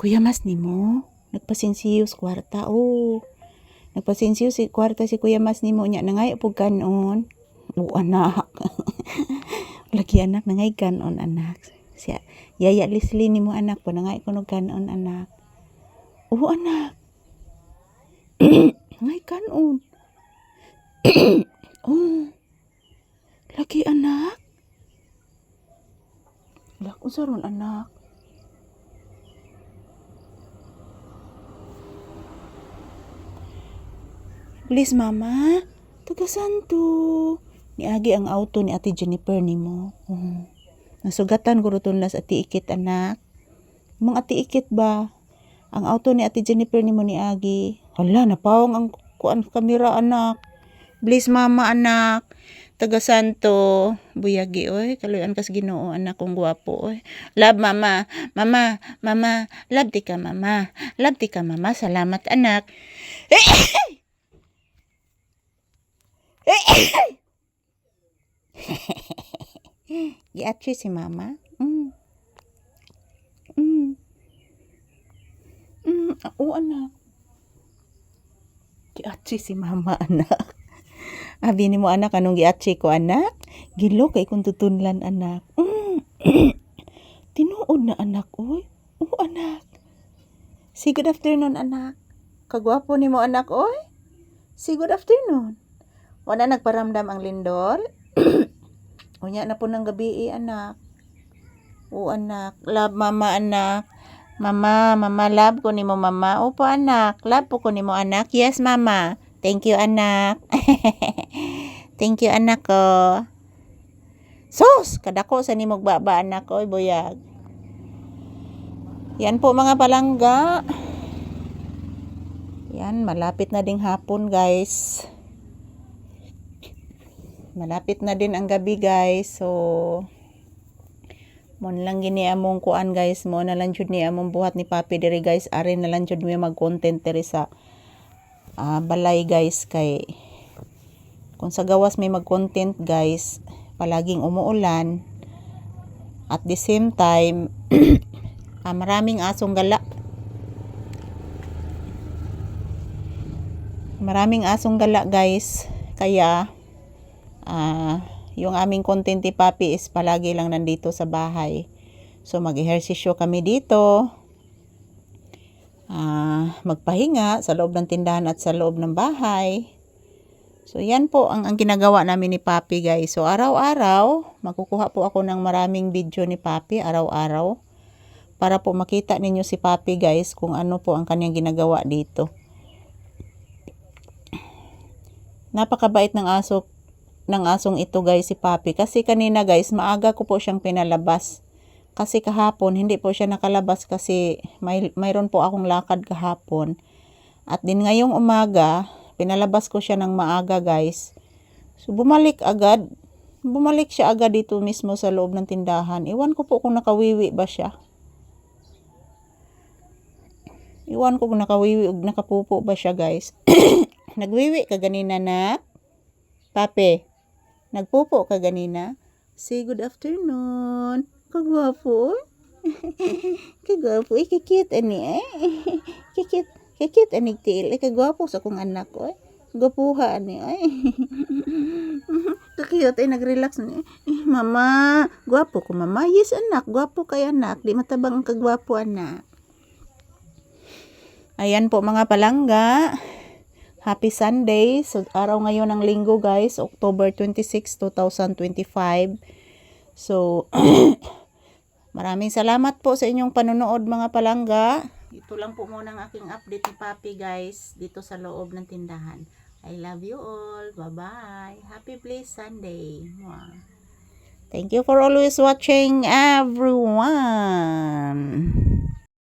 Kuya Mas nimo, nagpasinsiyo sa kwarta. Oh, nagpasinsiyo si kwarta si Kuya Mas nimo nya nangay pug kanon. Anak. Lagi anak nangay kanon anak. Siya, yaya Leslie nimo anak po nangay kuno kanon anak. Anak. Nangay kanon. Lagi anak. Lak unsa ron anak? Please mama, tagasan to. Niagi ang auto ni Ate Jennifer nimo. Nasugatan ko ruton las Ate Ikit anak. Mong Ate Ikit ba? Ang auto ni Ate Jennifer nimo niagi. Hala, napawang ang kuan kamera anak. Please mama anak. Tagasan to. Buyagi oy, kaluyan kas Ginoo anak kong gwapo oy. Love mama. Mama. Love ti ka mama. Love ti ka mama. Salamat anak. Giatri si mama. Anak. Giatri si mama anak. Abi ni mo anak anong giatri ko anak? Gilo kay kung tutunlan anak. Tinuod na anak oy. Anak. Say good afternoon anak. Kagwapo ni mo anak oy. Say good afternoon. Wala nagparamdam ang lindol? Unya na po ng gabi anak. Anak. Love mama anak. Mama love ko nimo mama. Opo anak. Love po ko nimo anak. Yes mama. Thank you anak. Thank you anak ko. Sus, kadako sa nimog baba anak ko, buyag. Yan po mga palangga. Yan, malapit na ding hapon guys. Malapit na din ang gabi guys. So mon lang gini among kuan guys, mo na lang jud ni among buhat ni Papi diri guys. Ari na lang jud mi mag-content diri sa balay guys, kay kung sa gawas may mag-content guys, palaging umuulan. At the same time maraming asong gala. Maraming asong gala guys. Kaya yung aming content ni Papi is palagi lang nandito sa bahay. So mag-ehersisyo kami dito. Magpahinga sa loob ng tindahan at sa loob ng bahay. So yan po ang ginagawa namin ni Papi guys. So araw-araw makukuha po ako ng maraming video ni Papi araw-araw para po makita ninyo si Papi guys kung ano po ang kanyang ginagawa dito. Napakabait ng asong ito guys si Papi, kasi kanina guys maaga ko po siyang pinalabas. Kasi kahapon hindi po siya nakalabas kasi mayroon po akong lakad kahapon. At din ngayong umaga, pinalabas ko siya ng maaga guys. So bumalik siya agad dito mismo sa loob ng tindahan. Iwan ko po kung nakawiwi ba siya. Iwan ko kung nakawiwi o nakapupo ba siya guys. Nagwiwi ka ganina na? Papi, nagpupo ka ganina? Say good afternoon. Kagwapo. Kagwapo. Kikit ani eh. Kikit ani til. Kagwapo sa kong anak ko. Gwapuha ani ay. Kakiyot ay nag-relax ni. Mama, gwapo ko mama. Yes anak, gwapo kay anak. Di matabang ang kagwapo anak. Ayan po mga palangga. Happy Sunday. So araw ngayon ng linggo guys, October 26, 2025. So maraming salamat po sa inyong panonood mga palangga. Ito lang po muna ang aking update ni Papi guys dito sa loob ng tindahan. I love you all. Bye-bye. Happy Blessed Sunday. Thank you for always watching everyone.